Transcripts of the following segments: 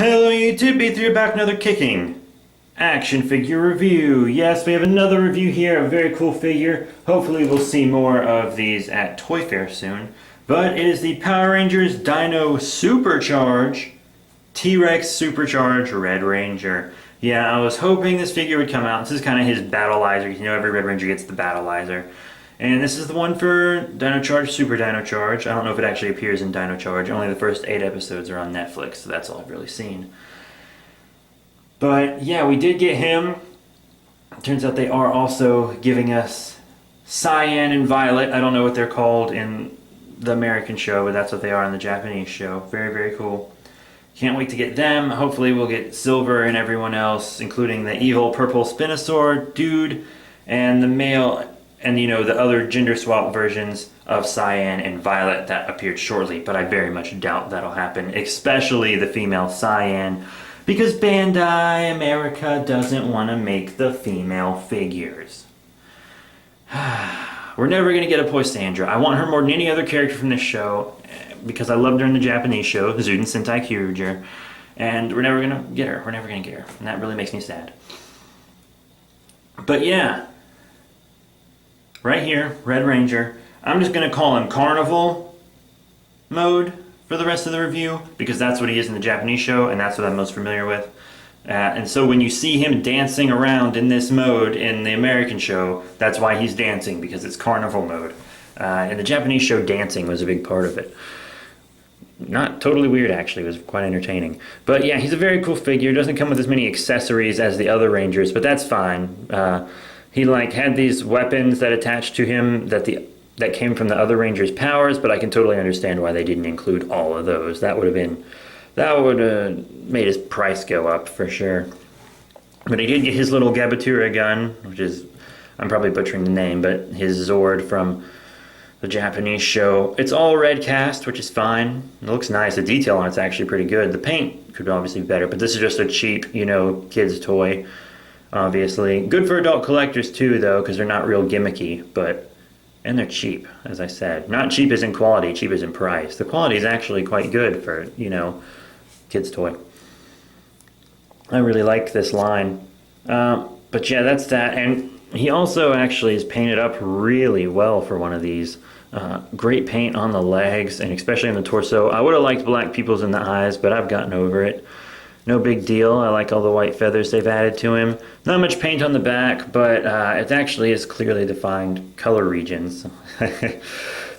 Hello YouTube, B3 back with another kicking action figure review. Yes, we have another review here, a very cool figure. Hopefully we'll see more of these at Toy Fair soon. But it is the Power Rangers Dino Supercharge T-Rex Supercharge Red Ranger. Yeah, I was hoping this figure would come out. This is kind of his battleizer. You know, every Red Ranger gets the battleizer. And this is the one for Dino Charge, Super Dino Charge. I don't know if it actually appears in Dino Charge. Only the first 8 episodes are on Netflix, so that's all I've really seen. But yeah, we did get him. Turns out they are also giving us Cyan and Violet. I don't know what they're called in the American show, but that's what they are in the Japanese show. Very, very cool. Can't wait to get them. Hopefully we'll get Silver and everyone else, including the evil purple Spinosaur dude and the male and, you know, the other gender swap versions of Cyan and Violet that appeared shortly, but I very much doubt that'll happen, especially the female Cyan, because Bandai America doesn't want to make the female figures. We're never going to get a Poisandra. I want her more than any other character from this show, because I loved her in the Japanese show, Zuden Sentai Kyuger, and we're never going to get her. We're never going to get her, and that really makes me sad. But yeah, right here, Red Ranger. I'm just going to call him Carnival mode for the rest of the review, because that's what he is in the Japanese show, and that's what I'm most familiar with. And so when you see him dancing around in this mode in the American show, that's why he's dancing, because it's Carnival mode. In the Japanese show, dancing was a big part of it. Not totally weird, actually. It was quite entertaining. But yeah, he's a very cool figure. Doesn't come with as many accessories as the other Rangers, but that's fine. He had these weapons that attached to him that came from the other Rangers' powers, but I can totally understand why they didn't include all of those. That would have made his price go up for sure. But he did get his little Gabatura gun, which is, I'm probably butchering the name, but his Zord from the Japanese show. It's all red cast, which is fine. It looks nice. The detail on it's actually pretty good. The paint could obviously be better, but this is just a cheap, you know, kid's toy. Obviously. Good for adult collectors too, though, because they're not real gimmicky, and they're cheap, as I said. Not cheap as in quality, cheap as in price. The quality is actually quite good for, you know, kid's toy. I really like this line. But yeah, that's that. And he also actually is painted up really well for one of these. Great paint on the legs, and especially on the torso. I would have liked black pupils in the eyes, but I've gotten over it. No big deal. I like all the white feathers they've added to him. Not much paint on the back, but it actually is clearly defined color regions.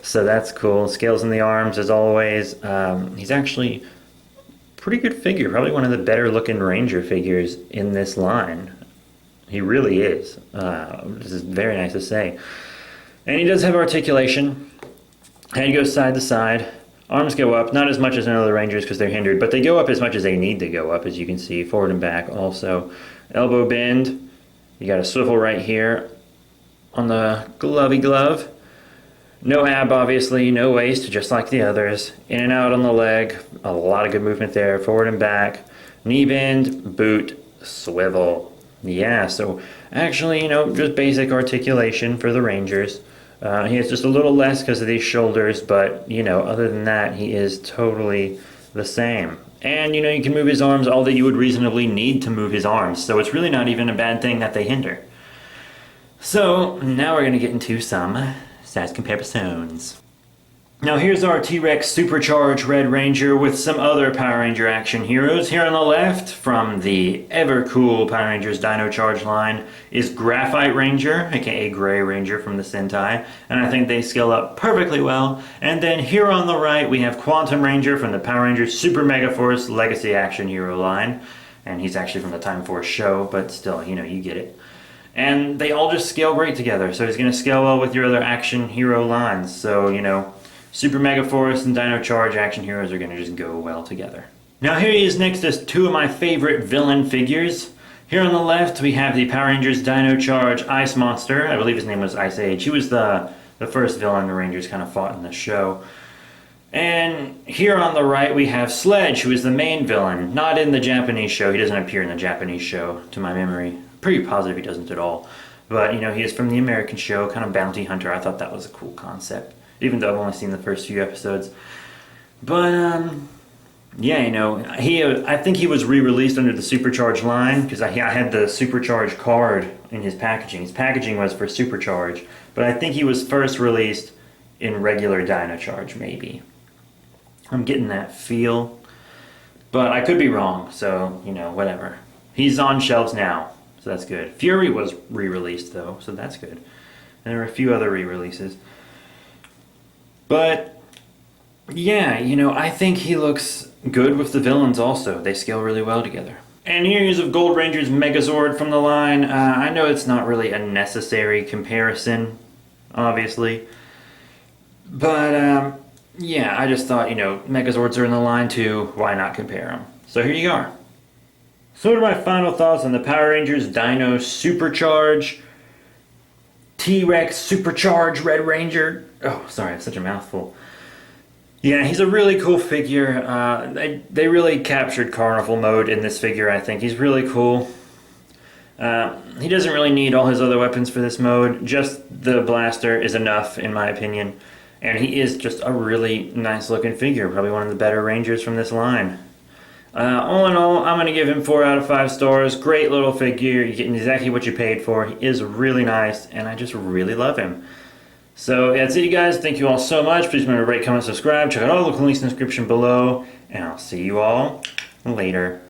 So that's cool. Scales in the arms, as always. He's actually a pretty good figure. Probably one of the better looking Ranger figures in this line. He really is. This is very nice to say. And he does have articulation. Head goes side to side. Arms go up, not as much as in other Rangers because they're hindered, but they go up as much as they need to go up, as you can see, forward and back also. Elbow bend, you got a swivel right here on the glovey glove. No ab, obviously, no waist, just like the others. In and out on the leg, a lot of good movement there, forward and back. Knee bend, boot, swivel. Yeah, so actually, you know, just basic articulation for the Rangers. He has just a little less because of these shoulders, but, you know, other than that, he is totally the same. And, you know, you can move his arms all that you would reasonably need to move his arms, so it's really not even a bad thing that they hinder. So, now we're going to get into some size comparisons. Now here's our T-Rex Supercharge Red Ranger with some other Power Ranger action heroes. Here on the left, from the ever-cool Power Rangers Dino Charge line, is Graphite Ranger, aka Gray Ranger from the Sentai, and I think they scale up perfectly well. And then here on the right, we have Quantum Ranger from the Power Rangers Super Mega Force Legacy Action Hero line, and he's actually from the Time Force show, but still, you know, you get it. And they all just scale great together, so he's going to scale well with your other action hero lines, so, you know, Super Mega Force and Dino Charge action heroes are going to just go well together. Now here he is next as two of my favorite villain figures. Here on the left we have the Power Rangers Dino Charge Ice Monster. I believe his name was Ice Age. He was the first villain the Rangers kind of fought in the show. And here on the right we have Sledge, who is the main villain. Not in the Japanese show. He doesn't appear in the Japanese show, to my memory. Pretty positive he doesn't at all. But, you know, he is from the American show, kind of bounty hunter. I thought that was a cool concept, even though I've only seen the first few episodes. But, Yeah, you know, I think he was re-released under the Supercharge line because I had the Supercharge card in his packaging. His packaging was for Supercharge, but I think he was first released in regular Dynacharge, maybe. I'm getting that feel, but I could be wrong, so, you know, whatever. He's on shelves now, so that's good. Fury was re-released, though, so that's good. And there were a few other re-releases. But yeah, you know, I think he looks good with the villains also. They scale really well together. And here's of Gold Ranger's Megazord from the line. I know it's not really a necessary comparison, obviously. But, yeah, I just thought, you know, Megazords are in the line too. Why not compare them? So here you are. So what are my final thoughts on the Power Rangers Dino Supercharge T-Rex Supercharge Red Ranger? Oh, sorry, it's such a mouthful. Yeah, he's a really cool figure. They really captured Carnival mode in this figure, I think. He's really cool. He doesn't really need all his other weapons for this mode. Just the blaster is enough, in my opinion. And he is just a really nice looking figure. Probably one of the better Rangers from this line. All in all, I'm going to give him 4 out of 5 stars. Great little figure. You're getting exactly what you paid for. He is really nice, and I just really love him. So that's it, you guys. Thank you all so much. Please remember to rate, comment, subscribe. Check out all the links in the description below. And I'll see you all later.